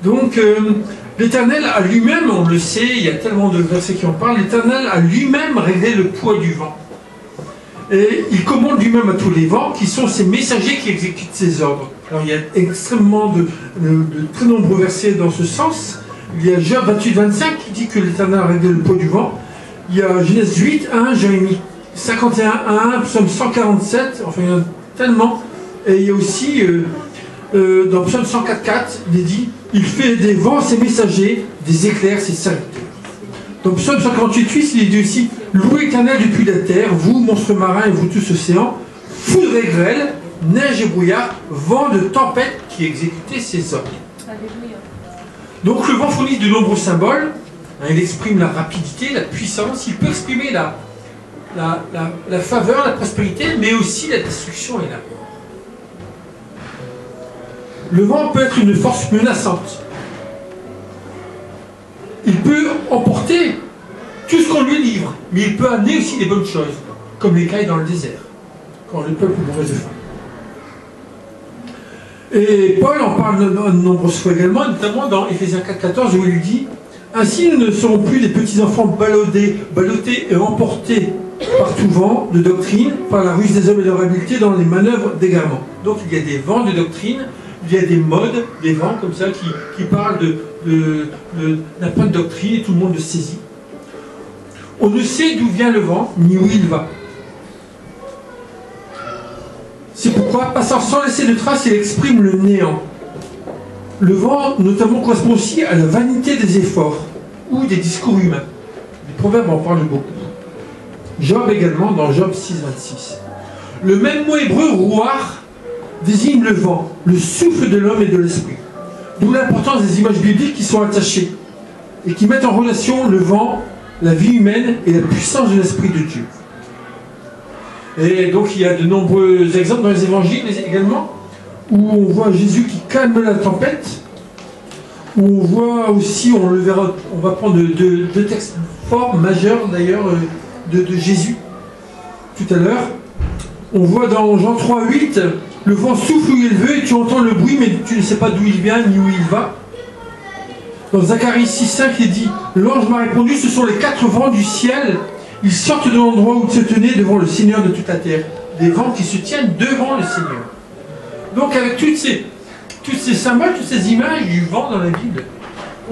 Donc, l'Éternel a lui-même, on le sait, il y a tellement de versets qui en parlent, l'Éternel a lui-même réglé le poids du vent. Et il commande lui-même à tous les vents, qui sont ses messagers qui exécutent ses ordres. Alors, il y a extrêmement de très nombreux versets dans ce sens. Il y a Job 28-25 qui dit que l'Éternel a réglé le poids du vent. Il y a Genèse 8-1, Jérémie 51-1, Psaume 147, enfin il y en a tellement. Et il y a aussi, dans Psaume 104-4, il est dit « Il fait des vents ses messagers, des éclairs ses serviteurs ». Dans Psaume 148-8, il est dit aussi « Louez l'Éternel depuis la terre, vous, monstres marins et vous tous océans, foudre et grêle, neige et brouillard, vent de tempête qui exécutait ses ordres. » Donc le vent fournit de nombreux symboles. Il exprime la rapidité, la puissance, il peut exprimer la faveur, la prospérité, mais aussi la destruction et la mort. Le vent peut être une force menaçante. Il peut emporter tout ce qu'on lui livre, mais il peut amener aussi des bonnes choses, comme l'écaille dans le désert, quand le peuple mourait de faim. Et Paul en parle de nombreuses fois également, notamment dans Éphésiens 4,14, où il dit « Ainsi nous ne serons plus des petits enfants ballottés et emportés par tout vent de doctrine, par la ruse des hommes et leur habileté dans les manœuvres d'égarement. » Donc il y a des vents de doctrine, il y a des modes, des vents comme ça qui parlent d'un point de doctrine et tout le monde le saisit. On ne sait d'où vient le vent, ni où il va. C'est pourquoi, passant sans laisser de traces, il exprime le néant. Le vent, notamment, correspond aussi à la vanité des efforts ou des discours humains. Les proverbes en parlent beaucoup. Job également, dans Job 6,26. Le même mot hébreu, rouar, désigne le vent, le souffle de l'homme et de l'esprit. D'où l'importance des images bibliques qui sont attachées et qui mettent en relation le vent, la vie humaine et la puissance de l'Esprit de Dieu. Et donc il y a de nombreux exemples dans les évangiles également, où on voit Jésus qui calme la tempête, où on voit aussi, on le verra, on va prendre deux textes forts, majeurs d'ailleurs, de Jésus, tout à l'heure. On voit dans Jean 3,8, le vent souffle où il veut et tu entends le bruit, mais tu ne sais pas d'où il vient ni où il va. Dans Zacharie 6,5, il dit, l'ange m'a répondu, ce sont les 4 vents du ciel. Ils sortent de l'endroit où ils se tenaient devant le Seigneur de toute la terre. Des vents qui se tiennent devant le Seigneur. Donc avec tous ces symboles, toutes ces images du vent dans la Bible,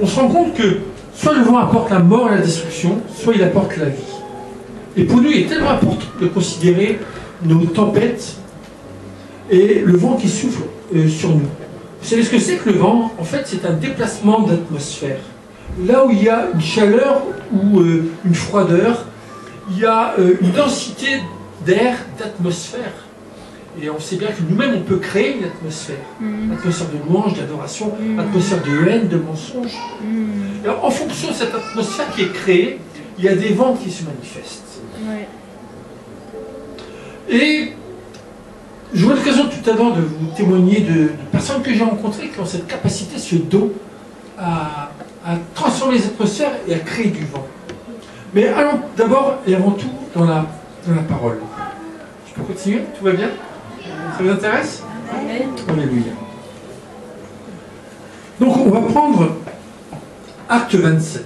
on se rend compte que soit le vent apporte la mort et la destruction, soit il apporte la vie. Et pour nous, il est tellement important de considérer nos tempêtes et le vent qui souffle sur nous. Vous savez ce que c'est que le vent? En fait, c'est un déplacement d'atmosphère. Là où il y a une chaleur ou une froideur, il y a une densité d'air, d'atmosphère. Et on sait bien que nous-mêmes, on peut créer une atmosphère. Atmosphère de louange, d'adoration, atmosphère de haine, de mensonge. Alors, en fonction de cette atmosphère qui est créée, il y a des vents qui se manifestent. Ouais. Et j'aurai l'occasion tout à l'heure de vous témoigner de personnes que j'ai rencontrées qui ont cette capacité, ce don à transformer les atmosphères et à créer du vent. Mais allons d'abord et avant tout dans la parole. Je peux continuer? Tout va bien? Ça vous intéresse? Amen. Alléluia. Donc on va prendre Acte 27.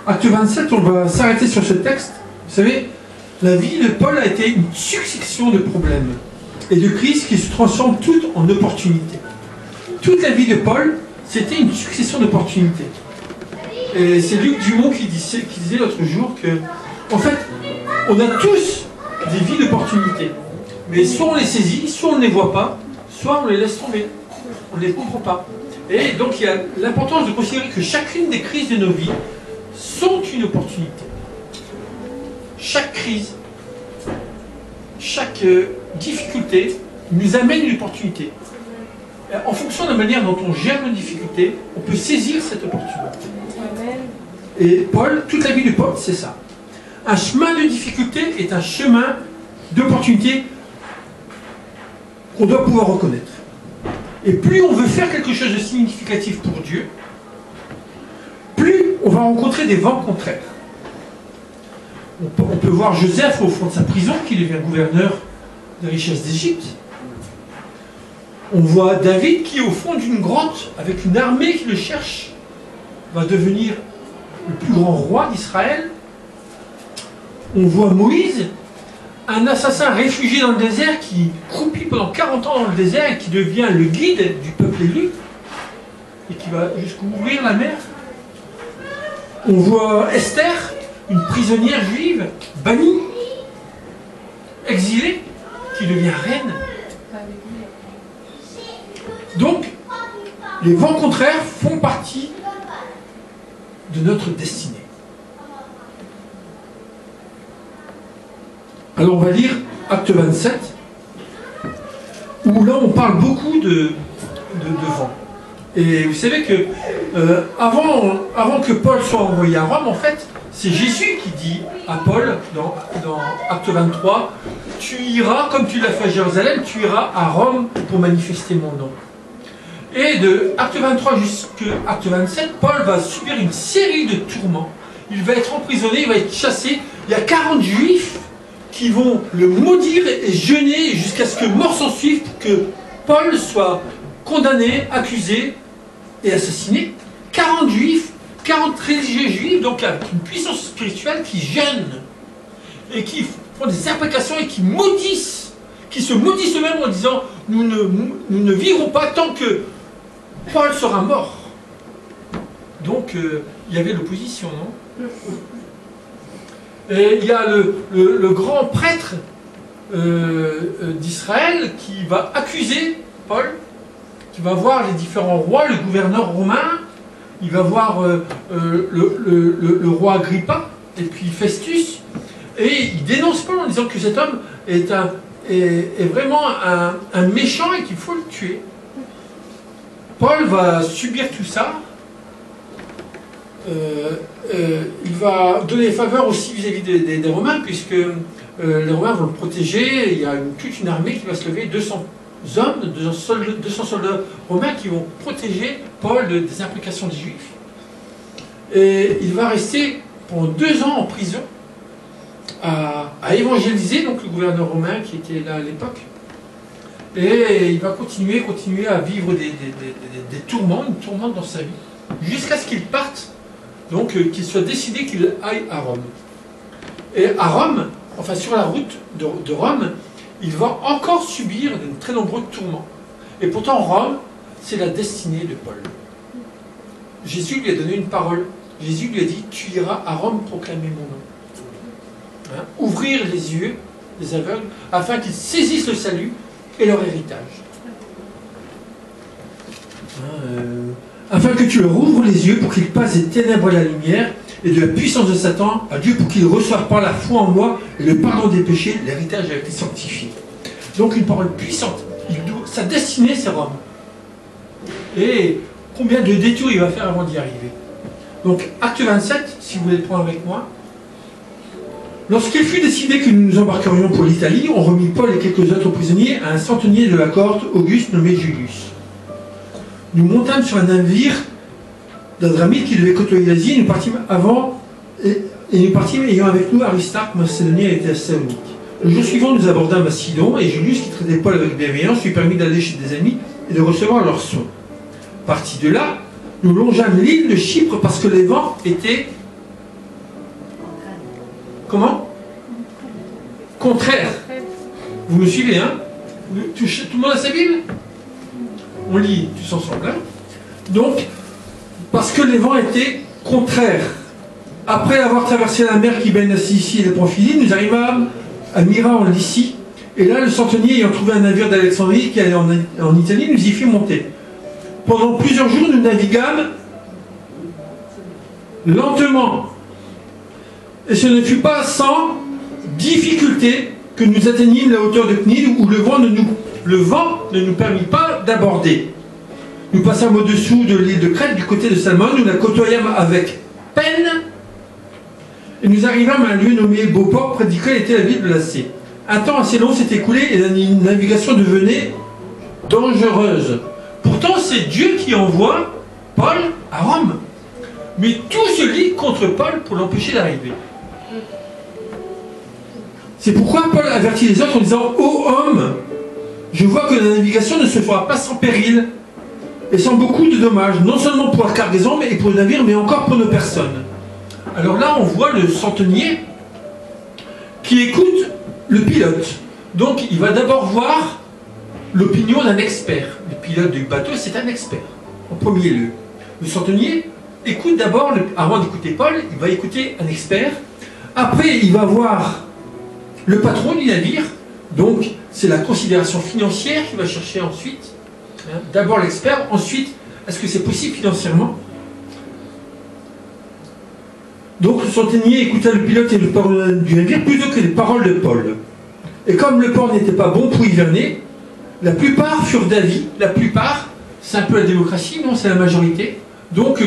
Acte 27, on va s'arrêter sur ce texte. Vous savez, la vie de Paul a été une succession de problèmes et de crises qui se transforment toutes en opportunités. Toute la vie de Paul, c'était une succession d'opportunités. Et c'est Luc Dumont qui disait l'autre jour que, en fait, on a tous des vies d'opportunités. Mais soit on les saisit, soit on ne les voit pas, soit on les laisse tomber. On ne les comprend pas. Et donc il y a l'importance de considérer que chacune des crises de nos vies sont une opportunité. Chaque crise, chaque difficulté nous amène une opportunité. En fonction de la manière dont on gère nos difficultés, on peut saisir cette opportunité. Et Paul, toute la vie de Paul, c'est ça. Un chemin de difficulté est un chemin d'opportunité qu'on doit pouvoir reconnaître. Et plus on veut faire quelque chose de significatif pour Dieu, plus on va rencontrer des vents contraires. On peut voir Joseph au fond de sa prison, qui devient gouverneur des richesses d'Égypte. On voit David qui, au fond d'une grotte, avec une armée qui le cherche, va devenir le plus grand roi d'Israël. On voit Moïse, un assassin réfugié dans le désert qui croupit pendant 40 ans dans le désert et qui devient le guide du peuple élu et qui va jusqu'ouvrir la mer. On voit Esther, une prisonnière juive, bannie, exilée, qui devient reine. Donc, les vents contraires font partie de notre destinée. Alors on va lire Acte 27, où là on parle beaucoup de vent. Et vous savez que avant que Paul soit envoyé à Rome, en fait, c'est Jésus qui dit à Paul, dans Acte 23, « Tu iras, comme tu l'as fait à Jérusalem, tu iras à Rome pour manifester mon nom. » Et de Acte 23 jusqu'à Acte 27, Paul va subir une série de tourments. Il va être emprisonné, il va être chassé. Il y a 40 juifs qui vont le maudire et jeûner jusqu'à ce que mort s'en suive, que Paul soit condamné, accusé et assassiné. 40 juifs, 40 religieux juifs, donc avec une puissance spirituelle qui jeûnent et qui font des imprécations et qui maudissent, qui se maudissent eux-mêmes en disant nous ne vivrons pas tant que Paul sera mort. Donc il y avait l'opposition, non? Et il y a le grand prêtre d'Israël qui va accuser Paul, qui va voir les différents rois, le gouverneur romain, il va voir le roi Agrippa, et puis Festus, et il dénonce Paul en disant que cet homme est vraiment un méchant et qu'il faut le tuer. Paul va subir tout ça. Il va donner faveur aussi vis-à-vis des Romains, puisque les Romains vont le protéger. Il y a toute une armée qui va se lever, 200 hommes, 200 soldats romains qui vont protéger Paul des implications des Juifs. Et il va rester pendant 2 ans en prison à évangéliser donc le gouverneur romain qui était là à l'époque. Et il va continuer à vivre des tourments, une tourmente dans sa vie, jusqu'à ce qu'il parte. Donc qu'il soit décidé qu'il aille à Rome. Et à Rome, enfin sur la route de Rome, il va encore subir de très nombreux tourments. Et pourtant Rome, c'est la destinée de Paul. Jésus lui a donné une parole. Jésus lui a dit, tu iras à Rome proclamer mon nom. Hein? Ouvrir les yeux des aveugles, afin qu'ils saisissent le salut et leur héritage. Afin que tu leur ouvres les yeux pour qu'ils passent des ténèbres à la lumière et de la puissance de Satan à Dieu, pour qu'ils reçoivent par la foi en moi et le pardon des péchés, l'héritage a été sanctifié. Donc une parole puissante. Sa destinée, c'est Rome. Et combien de détours il va faire avant d'y arriver. Donc acte 27, si vous voulez le prendre avec moi. Lorsqu'il fut décidé que nous nous embarquerions pour l'Italie, on remit Paul et quelques autres prisonniers à un centenier de la cohorte Auguste nommé Julius. Nous montâmes sur un navire d'Adramite qui devait côtoyer l'Asie. Nous partîmes avant et nous partîmes ayant avec nous Aristarque, Macédonien et Thessalonique. Le jour suivant, nous abordâmes à Sidon et Julius, qui traitait Paul avec bienveillance, lui permit d'aller chez des amis et de recevoir leurs soins. Partis de là, nous longeâmes l'île de Chypre parce que les vents étaient... Comment? Contraires. Vous me suivez, hein? Tout le monde a sa Bible? On lit tous ensemble. Hein? Donc, parce que les vents étaient contraires. Après avoir traversé la mer qui baigne la Cilicie et les Pamphylie, nous arrivâmes à Myra en Lycie. Et là, le centenier ayant trouvé un navire d'Alexandrie qui allait en Italie, nous y fit monter. Pendant plusieurs jours, nous naviguâmes lentement. Et ce ne fut pas sans difficulté que nous atteignîmes la hauteur de Cnide, où le vent ne nous permit pas d'aborder. Nous passâmes au-dessous de l'île de Crète, du côté de Salmone, nous la côtoyâmes avec peine, et nous arrivâmes à un lieu nommé Beauport, près duquel était la ville de Lacée. Un temps assez long s'est écoulé et la navigation devenait dangereuse. Pourtant, c'est Dieu qui envoie Paul à Rome. Mais tout se lie contre Paul pour l'empêcher d'arriver. C'est pourquoi Paul avertit les autres en disant « Ô homme, Je vois que la navigation ne se fera pas sans péril et sans beaucoup de dommages, non seulement pour la cargaison et pour le navire, mais encore pour nos personnes. Alors là, on voit le centenier qui écoute le pilote. Donc, il va d'abord voir l'opinion d'un expert. Le pilote du bateau, c'est un expert, en premier lieu. Le centenier écoute d'abord, avant d'écouter Paul, il va écouter un expert. Après, il va voir le patron du navire. Donc, c'est la considération financière qu'il va chercher ensuite. D'abord l'expert, ensuite, est-ce que c'est possible financièrement? Donc, le centenier écouta le pilote et le parole du navire plutôt que les paroles de Paul. Et comme le port n'était pas bon pour hiverner, la plupart furent d'avis, la plupart, c'est un peu la démocratie, non, c'est la majorité. Donc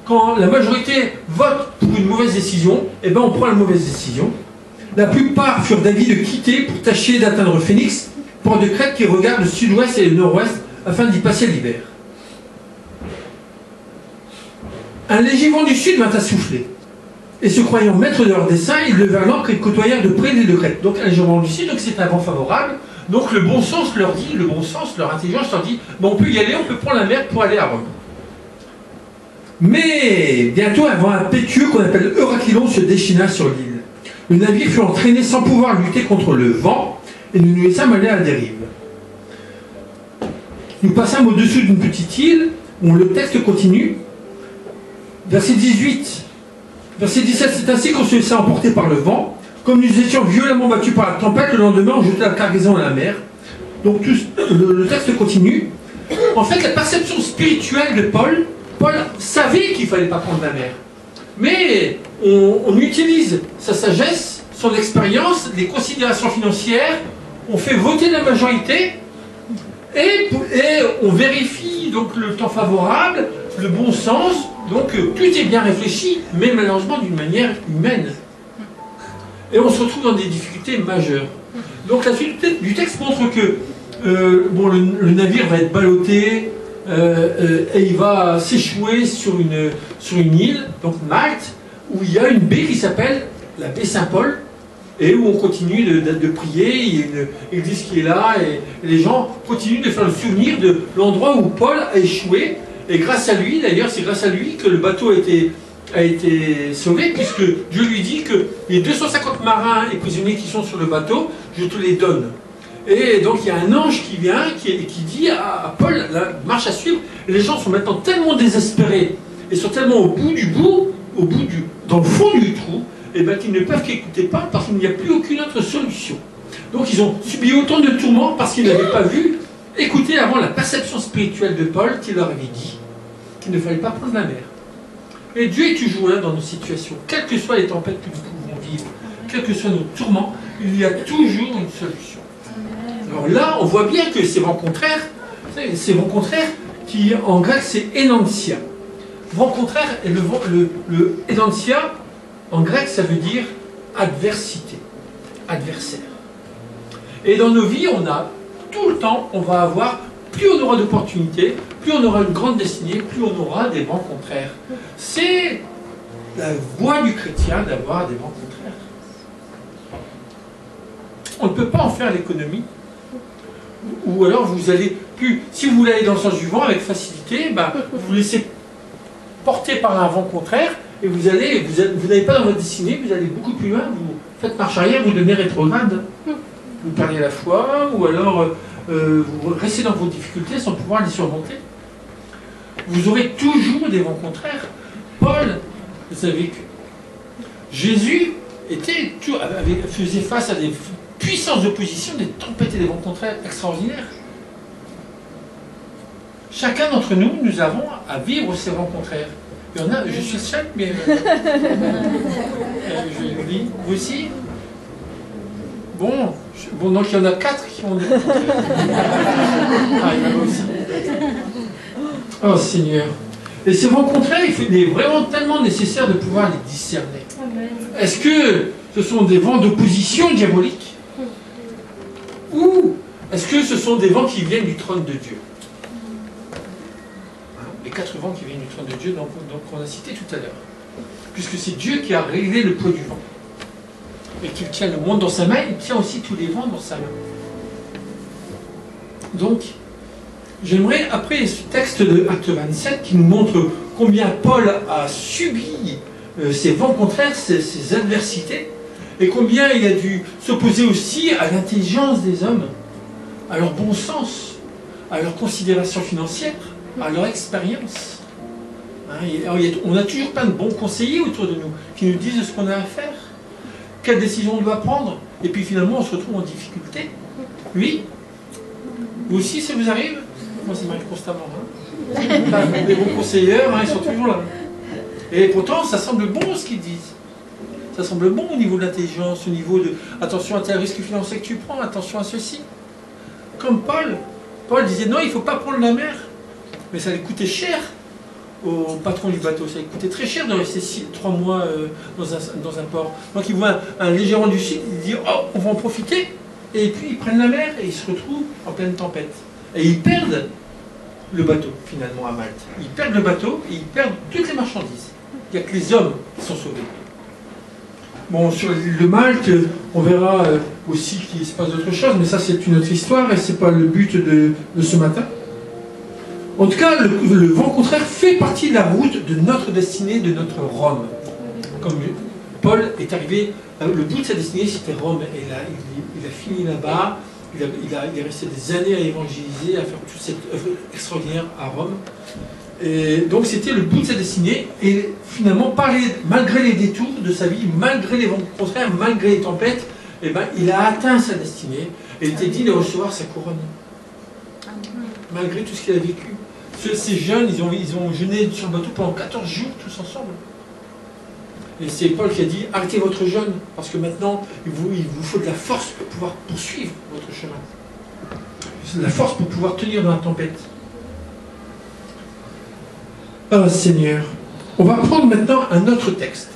quand la majorité vote pour une mauvaise décision, eh ben on prend la mauvaise décision. La plupart furent d'avis de quitter pour tâcher d'atteindre Phoenix, port de Crète qui regarde le sud-ouest et le nord-ouest afin d'y passer l'hiver. Un léger vent du sud vint à souffler. Et se croyant maître de leur dessein, ils levèrent l'ancre et côtoyèrent de près l'île de Crète. Donc un léger vent du sud, donc c'est un vent favorable. Donc le bon sens leur dit, le bon sens, leur intelligence leur dit, bon, on peut y aller, on peut prendre la mer pour aller à Rome. Mais bientôt un vent impétueux qu'on appelle Eurachylon se déchaîna sur l'île. Le navire fut entraîné sans pouvoir lutter contre le vent et nous nous laissâmes aller à la dérive. Nous passâmes au-dessus d'une petite île où le texte continue. Verset 18. Verset 17, c'est ainsi qu'on se laissa emporter par le vent. Comme nous étions violemment battus par la tempête, le lendemain on jetait la cargaison à la mer. Donc le texte continue. En fait, la perception spirituelle de Paul savait qu'il ne fallait pas prendre la mer. Mais on utilise sa sagesse, son expérience, les considérations financières, on fait voter la majorité et on vérifie donc le temps favorable, le bon sens, donc tout est bien réfléchi, mais malheureusement d'une manière humaine. Et on se retrouve dans des difficultés majeures. Donc la suite du texte montre que bon, le navire va être ballotté et il va s'échouer sur une île, donc Malte, où il y a une baie qui s'appelle la baie Saint-Paul, et où on continue de prier, il y a une église qui est là, et les gens continuent de faire le souvenir de l'endroit où Paul a échoué, et grâce à lui, d'ailleurs, c'est grâce à lui que le bateau a été sauvé, puisque Dieu lui dit que les 250 marins et prisonniers qui sont sur le bateau, je te les donne. Et donc il y a un ange qui vient, qui dit à Paul, la marche à suivre, les gens sont maintenant tellement désespérés, et sont tellement au bout, dans le fond du trou, et ben, qu'ils ne peuvent qu'écouter Paul parce qu'il n'y a plus aucune autre solution. Donc ils ont subi autant de tourments parce qu'ils n'avaient pas vu, écouter avant la perception spirituelle de Paul qui leur avait dit qu'il ne fallait pas prendre la mer. Et Dieu est toujours là dans nos situations, quelles que soient les tempêtes que nous pouvons vivre, quels que soient nos tourments, il y a toujours une solution. Alors là, on voit bien que ces vents contraires qui en grec c'est enantia. Vent contraire, et le enantia, en grec, ça veut dire adversité, adversaire. Et dans nos vies, on a tout le temps, on va avoir, plus on aura d'opportunités, plus on aura une grande destinée, plus on aura des vents contraires. C'est la voie du chrétien d'avoir des vents contraires. On ne peut pas en faire l'économie. Ou alors vous allez plus, si vous voulez aller dans le sens du vent avec facilité, ben, vous vous laissez porter par un vent contraire et vous n'allez pas dans votre destinée, vous allez beaucoup plus loin, vous faites marche arrière, vous devenez rétrograde, vous perdez la foi, ou alors vous restez dans vos difficultés sans pouvoir les surmonter. Vous aurez toujours des vents contraires. Paul, vous savez que Jésus faisait face à des puissances d'opposition, des tempêtes et des vents contraires extraordinaires. Chacun d'entre nous, nous avons à vivre ces vents contraires. Il y en a, je suis seul, mais je vous dis, vous aussi. Bon, donc il y en a 4 qui ont des vents contraires. Ah, il y en a aussi. Oh Seigneur. Et ces vents contraires, il est vraiment tellement nécessaire de pouvoir les discerner. Est-ce que ce sont des vents d'opposition diabolique? Ou est-ce que ce sont des vents qui viennent du trône de Dieu? Les 4 vents qui viennent du trône de Dieu, donc on a cité tout à l'heure. Puisque c'est Dieu qui a réglé le poids du vent. Et qu'il tient le monde dans sa main, il tient aussi tous les vents dans sa main. Donc, j'aimerais, après ce texte de Acte 27, qui nous montre combien Paul a subi ces vents contraires, ces adversités, et combien il a dû s'opposer aussi à l'intelligence des hommes, à leur bon sens, à leur considération financière, à leur expérience. Hein, on n'a toujours pas de bons conseillers autour de nous qui nous disent ce qu'on a à faire, quelle décision on doit prendre, et puis finalement on se retrouve en difficulté. Oui, vous aussi ça vous arrive? Moi ça m'arrive constamment. Hein. Les bons conseillers, hein, ils sont toujours là. Et pourtant ça semble bon ce qu'ils disent. Ça semble bon au niveau de l'intelligence, au niveau de attention à tel risque financier que tu prends, attention à ceci. Comme Paul disait non, il ne faut pas prendre la mer. Mais ça allait coûter cher au patron du bateau. Ça allait coûter très cher de rester 3 mois dans un port. Donc il voit un légèrement du sud, il dit oh, on va en profiter. Et puis ils prennent la mer et ils se retrouvent en pleine tempête. Et ils perdent le bateau finalement à Malte. Ils perdent le bateau et ils perdent toutes les marchandises. Il n'y a que les hommes qui sont sauvés. Bon, sur l'île de Malte, on verra aussi qu'il se passe d'autres choses, mais ça c'est une autre histoire et ce n'est pas le but de ce matin. En tout cas, le vent contraire fait partie de la route de notre destinée, de notre Rome. Comme Paul est arrivé, le bout de sa destinée c'était Rome, et il a fini là-bas, il est resté des années à évangéliser, à faire toute cette œuvre extraordinaire à Rome. Et donc c'était le bout de sa destinée, et finalement, malgré les détours de sa vie, malgré les vents contraires, malgré les tempêtes, eh ben, il a atteint sa destinée, et il était dit de recevoir sa couronne. Malgré tout ce qu'il a vécu. Ces jeunes, ils ont jeûné sur le bateau pendant 14 jours, tous ensemble. Et c'est Paul qui a dit, arrêtez votre jeûne, parce que maintenant, il vous faut de la force pour pouvoir poursuivre votre chemin. De la force pour pouvoir tenir dans la tempête. Ah Seigneur, on va prendre maintenant un autre texte.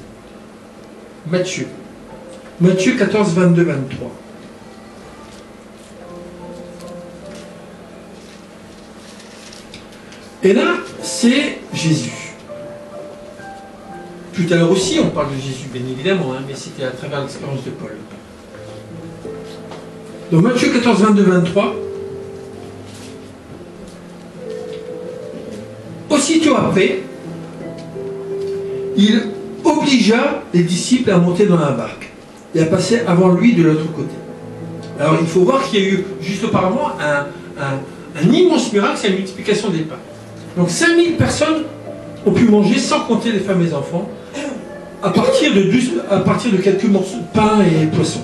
Matthieu. Matthieu 14, 22, 23. Et là, c'est Jésus. Tout à l'heure aussi, on parle de Jésus, bien évidemment, hein, mais c'était à travers l'expérience de Paul. Donc Matthieu 14, 22, 23. Aussitôt après, il obligea les disciples à monter dans la barque et à passer avant lui de l'autre côté. Alors il faut voir qu'il y a eu juste auparavant un immense miracle, c'est la multiplication des pains. Donc 5000 personnes ont pu manger sans compter les femmes et les enfants à partir de quelques morceaux de pain et poissons.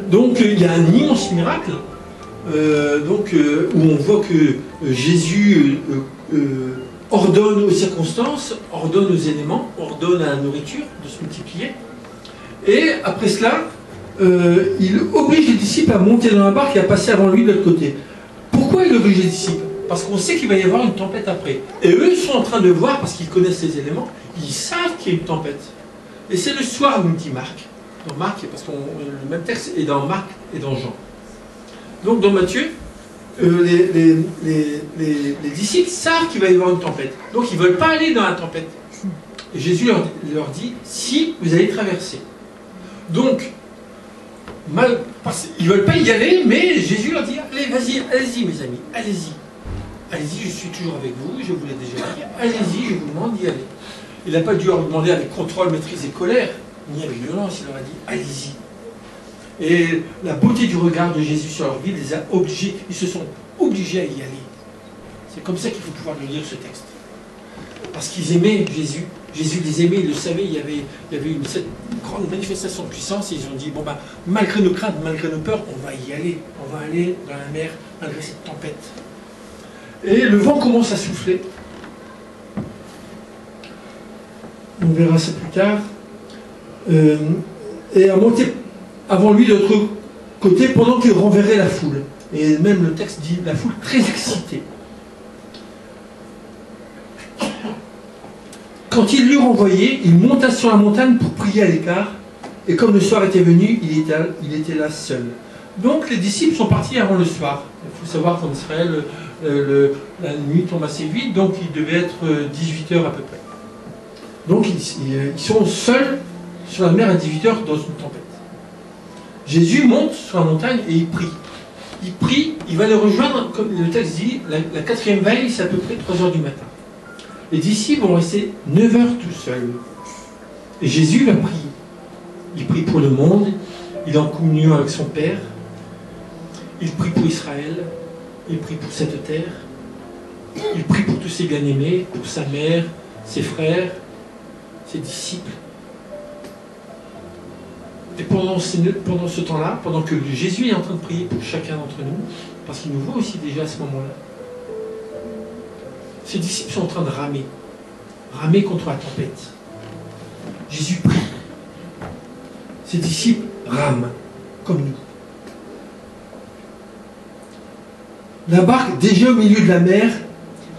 Donc il y a un immense miracle où on voit que Jésus ordonne aux circonstances, ordonne aux éléments, ordonne à la nourriture de se multiplier. Et après cela, il oblige les disciples à monter dans la barque et à passer avant lui de l'autre côté. Pourquoi il oblige les disciples? Parce qu'on sait qu'il va y avoir une tempête après. Et eux, ils sont en train de voir, parce qu'ils connaissent les éléments, ils savent qu'il y a une tempête. Et c'est le soir, nous dit Marc. Dans Marc, parce que le même texte est dans Marc et dans Jean. Donc dans Matthieu, les disciples savent qu'il va y avoir une tempête. Donc ils ne veulent pas aller dans la tempête. Et Jésus leur dit, si vous allez traverser. Donc, ils ne veulent pas y aller, mais Jésus leur dit, allez, vas-y, allez-y mes amis, allez-y. Allez-y, je suis toujours avec vous, je vous l'ai déjà dit, allez-y, je vous demande d'y aller. Il n'a pas dû leur demander avec contrôle, maîtrise et colère, ni avec violence, il leur a dit, allez-y. Et la beauté du regard de Jésus sur leur vie les a obligés, ils se sont obligés à y aller. C'est comme ça qu'il faut pouvoir le lire ce texte. Parce qu'ils aimaient Jésus, Jésus les aimait, ils le savaient, il y avait cette grande manifestation de puissance, et ils ont dit, bon ben, malgré nos craintes, malgré nos peurs, on va y aller, on va aller dans la mer, malgré cette tempête. Et le vent commence à souffler. On verra ça plus tard. Et à monter avant lui de l'autre côté pendant qu'il renverrait la foule. Et même le texte dit la foule très excitée. Quand il l'eut renvoyé, il monta sur la montagne pour prier à l'écart. Et comme le soir était venu, il était là seul. Donc les disciples sont partis avant le soir. Il faut savoir qu'en Israël, la nuit tombe assez vite, donc il devait être 18 h à peu près. Donc ils sont seuls sur la mer à 18 h dans une tempête. Jésus monte sur la montagne et il prie. Il prie, il va le rejoindre, comme le texte dit, la quatrième veille, c'est à peu près 3 heures du matin. Les disciples vont rester 9 heures tout seuls. Et Jésus va prier. Il prie pour le monde, il est en communion avec son Père, il prie pour Israël, il prie pour cette terre, il prie pour tous ses bien-aimés, pour sa mère, ses frères, ses disciples. Et pendant ce temps-là, pendant que Jésus est en train de prier pour chacun d'entre nous, parce qu'il nous voit aussi déjà à ce moment-là, ses disciples sont en train de ramer contre la tempête. Jésus prie. Ses disciples rament, comme nous. La barque, déjà au milieu de la mer,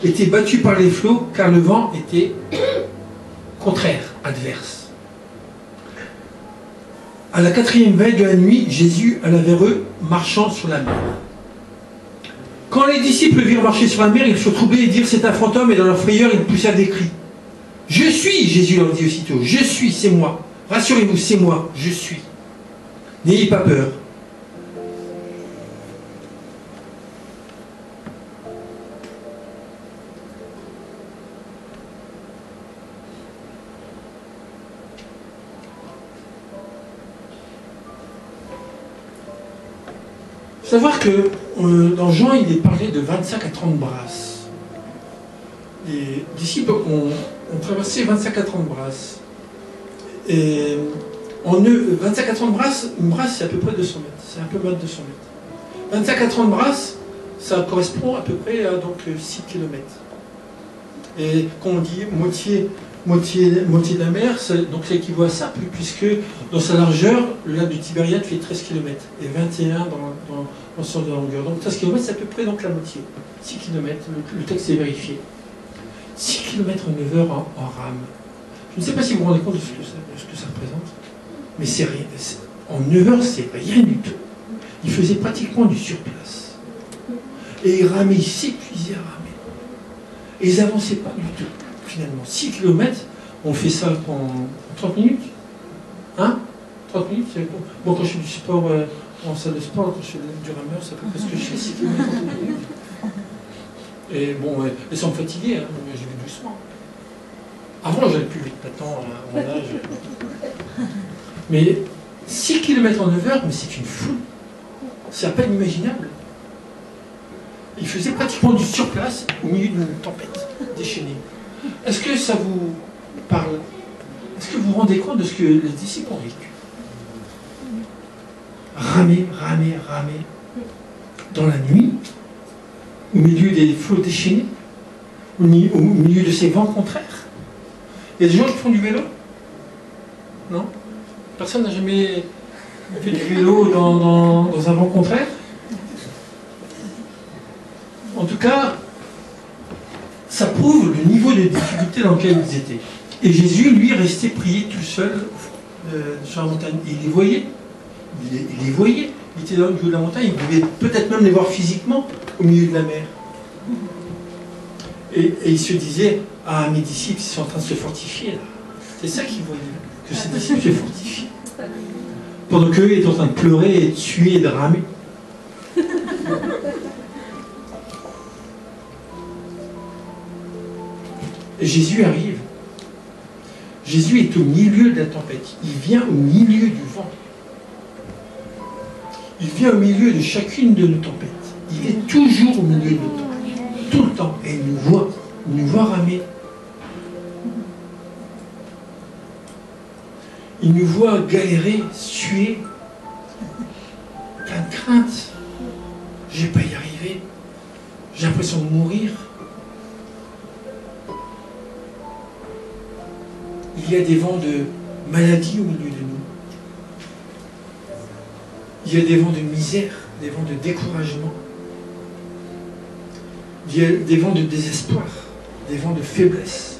était battue par les flots, car le vent était contraire, adverse. À la 4e veille de la nuit, Jésus alla vers eux, marchant sur la mer. Quand les disciples virent marcher sur la mer, ils furent troublés et dirent c'est un fantôme, et dans leur frayeur, ils poussèrent des cris. Je suis, Jésus leur dit aussitôt, je suis, c'est moi. Rassurez-vous, c'est moi, je suis. N'ayez pas peur. Savoir que dans Jean, il est parlé de 25 à 30 brasses. Les disciples ont traversé 25 à 30 brasses. Et 25 à 30 brasses, une brasse c'est à peu près 200 mètres. C'est un peu moins de 200 mètres. 25 à 30 brasses, ça correspond à peu près à donc, 6 km. Et quand on dit moitié de la mer, donc ça équivaut à ça, puisque dans sa largeur, le lac de Tibériade fait 13 km et 21 dans le sens de la longueur. Donc 13 km, c'est à peu près donc la moitié. 6 km, le texte est vérifié. 6 km en 9 heures en rame. Je ne sais pas si vous vous rendez compte de ce que ça représente, mais c'est rien. En 9 heures, c'est rien du tout. Il faisait pratiquement du surplace. Et ils ramaient, ils s'épuisaient à ramer. Et ils n'avançaient pas du tout. Finalement, 6 km, on fait ça en 30 minutes. Hein 30 minutes, c'est bon. Bon, quand je fais du sport en salle de sport, quand je fais du rameur, c'est à peu près ce que je fais, 6 km en 30 minutes. Et bon, et sans me fatiguer, hein, j'y vais doucement. Avant, j'allais plus vite, maintenant, à mon âge. Mais 6 km en 9 heures, mais c'est une foule. C'est à peine imaginable. Il faisait pratiquement du surplace au milieu d'une tempête déchaînée. Est-ce que ça vous parle? Est-ce que vous vous rendez compte de ce que les disciples ont vécu? Ramer dans la nuit, au milieu des flots déchaînés, au milieu de ces vents contraires. Il y a des gens qui font du vélo? Non? Personne n'a jamais fait du vélo dans un vent contraire? En tout cas, ça prouve le niveau de difficulté dans lequel ils étaient. Et Jésus, lui, restait prier tout seul sur la montagne. Et il les voyait. Il les voyait. Il était dans le milieu de la montagne. Il pouvait peut-être même les voir physiquement au milieu de la mer. Et il se disait, ah, mes disciples, ils sont en train de se fortifier là. C'est ça qu'il voyait, que ses disciples se fortifient. Pendant qu'eux étaient en train de pleurer et de suer et de ramer. Jésus arrive. Jésus est au milieu de la tempête. Il vient au milieu du vent. Il vient au milieu de chacune de nos tempêtes. Il est toujours au milieu de nos tempêtes. Tout le temps. Et il nous voit ramer. Il nous voit galérer, suer, plein de crainte. Je ne vais pas y arriver. J'ai l'impression de mourir. Il y a des vents de maladie au milieu de nous. Il y a des vents de misère, des vents de découragement. Il y a des vents de désespoir, des vents de faiblesse.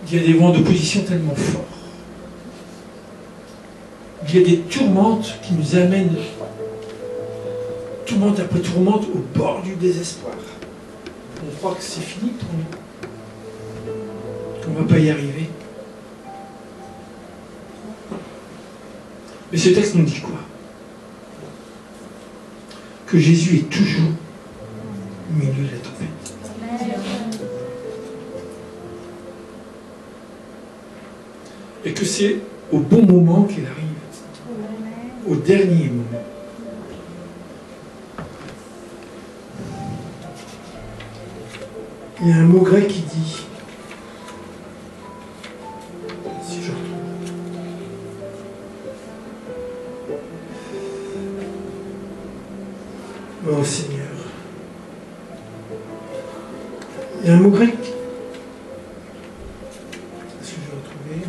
Il y a des vents d'opposition tellement forts. Il y a des tourmentes qui nous amènent, tourmente après tourmente, au bord du désespoir. On croit que c'est fini pour nous. On ne va pas y arriver. Mais ce texte nous dit quoi? Que Jésus est toujours au milieu de la tempête. Et que c'est au bon moment qu'il arrive, au dernier moment. Il y a un mot grec qui dit, si je retrouve. Oh Seigneur. Il y a un mot grec. Est-ce que je vais retrouver?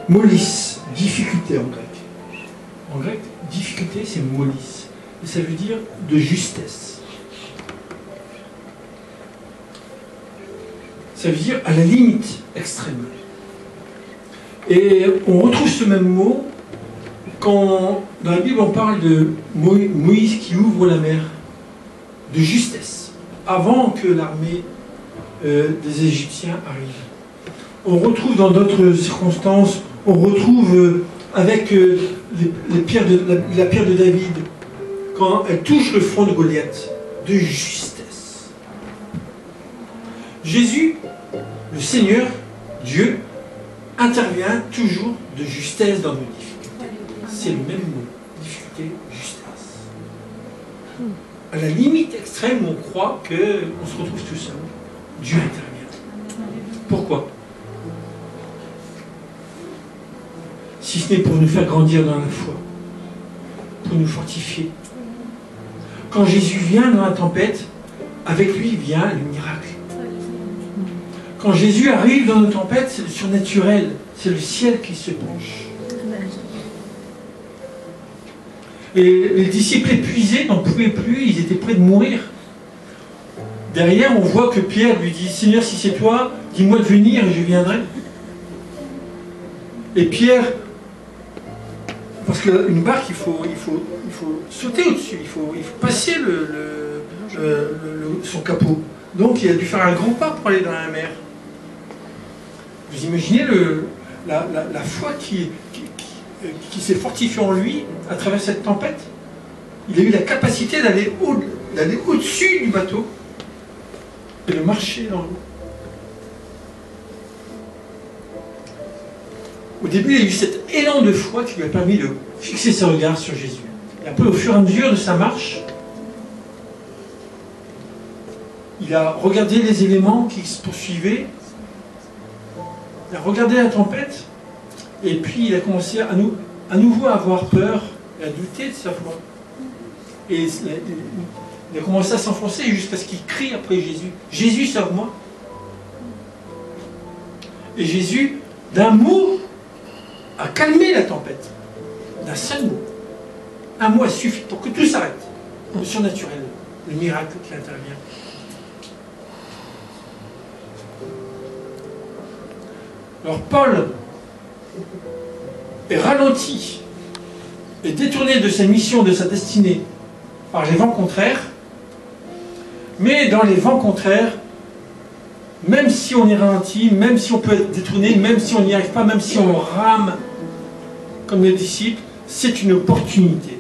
Molis, difficulté en grec. En grec, difficulté, c'est molis. Et ça veut dire de justesse. Ça veut dire à la limite extrême. Et on retrouve ce même mot quand dans la Bible on parle de Moïse qui ouvre la mer, de justesse, avant que l'armée des Égyptiens arrive. On retrouve dans d'autres circonstances, on retrouve avec la pierre de David, quand elle touche le front de Goliath, de justesse. Jésus, le Seigneur, Dieu, intervient toujours de justesse dans nos difficultés. C'est le même mot, difficulté, justesse. À la limite extrême où on croit qu'on se retrouve tout seul, Dieu intervient. Pourquoi? Si ce n'est pour nous faire grandir dans la foi, pour nous fortifier. Quand Jésus vient dans la tempête, avec lui vient le miracle. Quand Jésus arrive dans nos tempêtes, c'est le surnaturel, c'est le ciel qui se penche. Et les disciples épuisés n'en pouvaient plus, ils étaient près de mourir. Derrière, on voit que Pierre lui dit, Seigneur, si c'est toi, dis-moi de venir et je viendrai. Et Pierre, parce qu'une barque, il faut sauter au-dessus, il faut passer son capot. Donc il a dû faire un grand pas pour aller dans la mer. Vous imaginez la foi qui s'est fortifiée en lui à travers cette tempête? Il a eu la capacité d'aller au-dessus du bateau et de marcher dans l'eau. Au début, il a eu cet élan de foi qui lui a permis de fixer ses regards sur Jésus. Et après, au fur et à mesure de sa marche, il a regardé les éléments qui se poursuivaient, il a regardé la tempête, et puis il a commencé à nouveau à avoir peur et à douter de sa foi. Et il a commencé à s'enfoncer jusqu'à ce qu'il crie après Jésus. Jésus, sauve-moi. Et Jésus, d'un mot, a calmé la tempête. D'un seul mot. Un mot a suffi pour que tout s'arrête. Le surnaturel, le miracle qui intervient. Alors Paul est ralenti et détourné de sa mission, de sa destinée, par les vents contraires. Mais dans les vents contraires, même si on est ralenti, même si on peut être détourné, même si on n'y arrive pas, même si on rame comme les disciples, c'est une opportunité.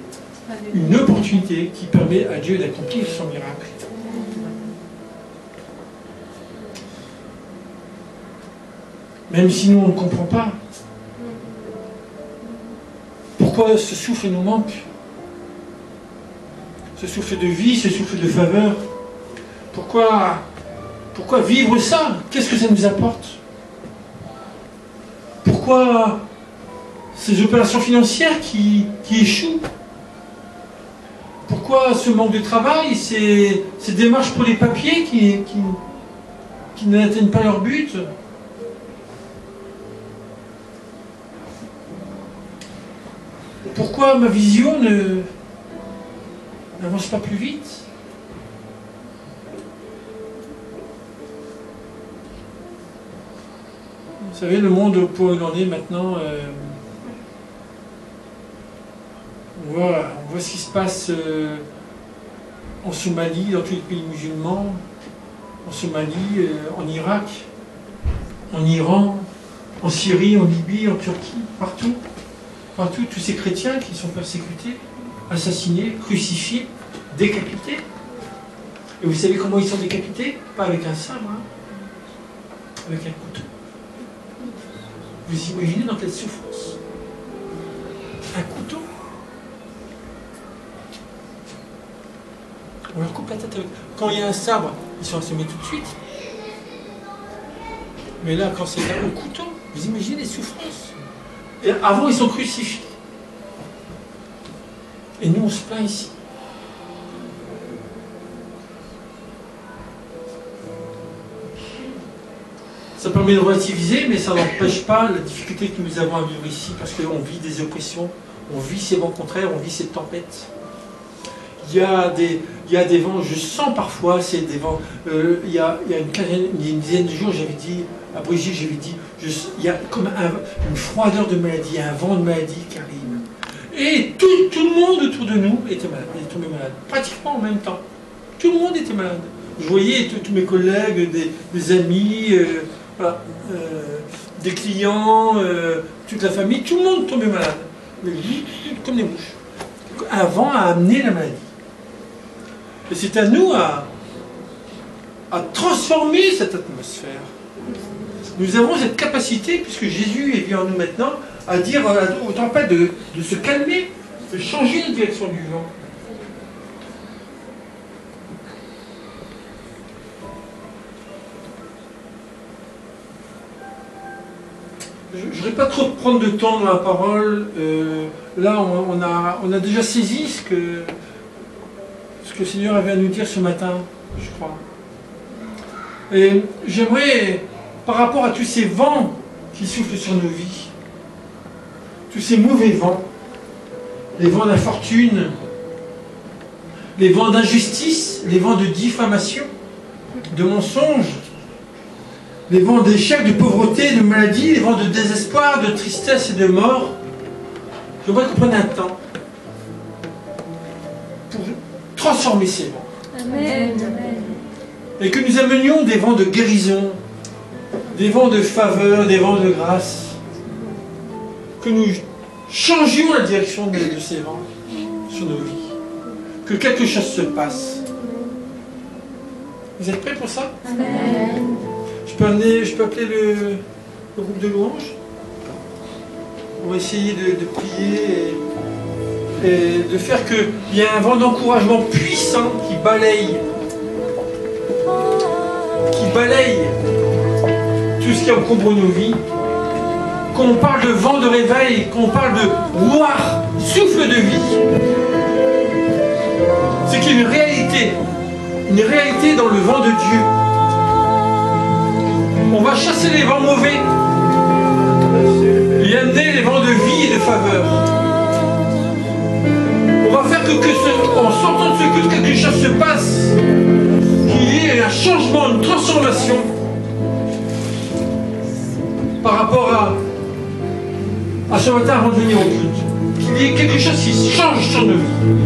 Une opportunité qui permet à Dieu d'accomplir son miracle. Même si nous on ne comprend pas. Pourquoi ce souffle nous manque? Ce souffle de vie, ce souffle de faveur. Pourquoi vivre ça? Qu'est-ce que ça nous apporte? Pourquoi ces opérations financières qui échouent? Pourquoi ce manque de travail, ces démarches pour les papiers qui n'atteignent pas leur but? Pourquoi ma vision n'avance pas plus vite? Vous savez, le monde au point où il en est maintenant, on voit ce qui se passe en Somalie, dans tous les pays musulmans, en Somalie, en Irak, en Iran, en Syrie, en Libye, en Turquie, partout. Partout, tous ces chrétiens qui sont persécutés, assassinés, crucifiés, décapités. Et vous savez comment ils sont décapités? Pas avec un sabre, hein, avec un couteau. Vous imaginez dans quelle souffrance? Un couteau. On leur coupe la tête avec... Quand il y a un sabre, ils sont assommés tout de suite. Mais là, quand c'est un couteau, vous imaginez les souffrances. Et avant, ils sont crucifiés. Et nous, on se plaint ici. Ça permet de relativiser, mais ça n'empêche pas la difficulté que nous avons à vivre ici, parce qu'on vit des oppressions, on vit ces vents contraires, on vit ces tempêtes. Il y a des vents, je sens parfois, c'est des vents. Il y a une dizaine de jours, j'avais dit, à Brigitte, j'avais dit, il y a comme une froideur de maladie, un vent de maladie qui arrive. Et tout le monde autour de nous était malade, était tombé malade, pratiquement en même temps. Tout le monde était malade. Je voyais tous mes collègues, des amis, voilà, des clients, toute la famille, tout le monde tombait malade. Mais lui, comme des mouches. Un vent a amené la maladie. Et c'est à nous à transformer cette atmosphère. Nous avons cette capacité, puisque Jésus est venu en nous maintenant, à dire aux tempêtes de se calmer, de changer la direction du vent. Je ne voudrais pas trop prendre de temps dans la parole. Là, on a déjà saisi ce que le Seigneur avait à nous dire ce matin, je crois. Et j'aimerais, par rapport à tous ces vents qui soufflent sur nos vies, tous ces mauvais vents, les vents d'infortune, les vents d'injustice, les vents de diffamation, de mensonges, les vents d'échec, de pauvreté, de maladie, les vents de désespoir, de tristesse et de mort. Je voudrais qu'on prenne un temps pour transformer ces vents. Amen. Et que nous amenions des vents de guérison, des vents de faveur, des vents de grâce. Que nous changions la direction de ces vents sur nos vies. Que quelque chose se passe. Vous êtes prêts pour ça? Amen. Je peux appeler le groupe de louanges. On va essayer de prier et de faire qu'il y ait un vent d'encouragement puissant qui balaye tout ce qui encombre nos vies. Qu'on parle de vent de réveil, qu'on parle de roar, souffle de vie. C'est qu'il y a une réalité dans le vent de Dieu. On va chasser les vents mauvais et amener les vents de vie et de faveur. On va faire en sortant de ce culte, quelque chose se passe, qu'il y ait un changement, une transformation par rapport à ce matin avant de venir au culte. Qu'il y ait quelque chose qui change sur nos vies.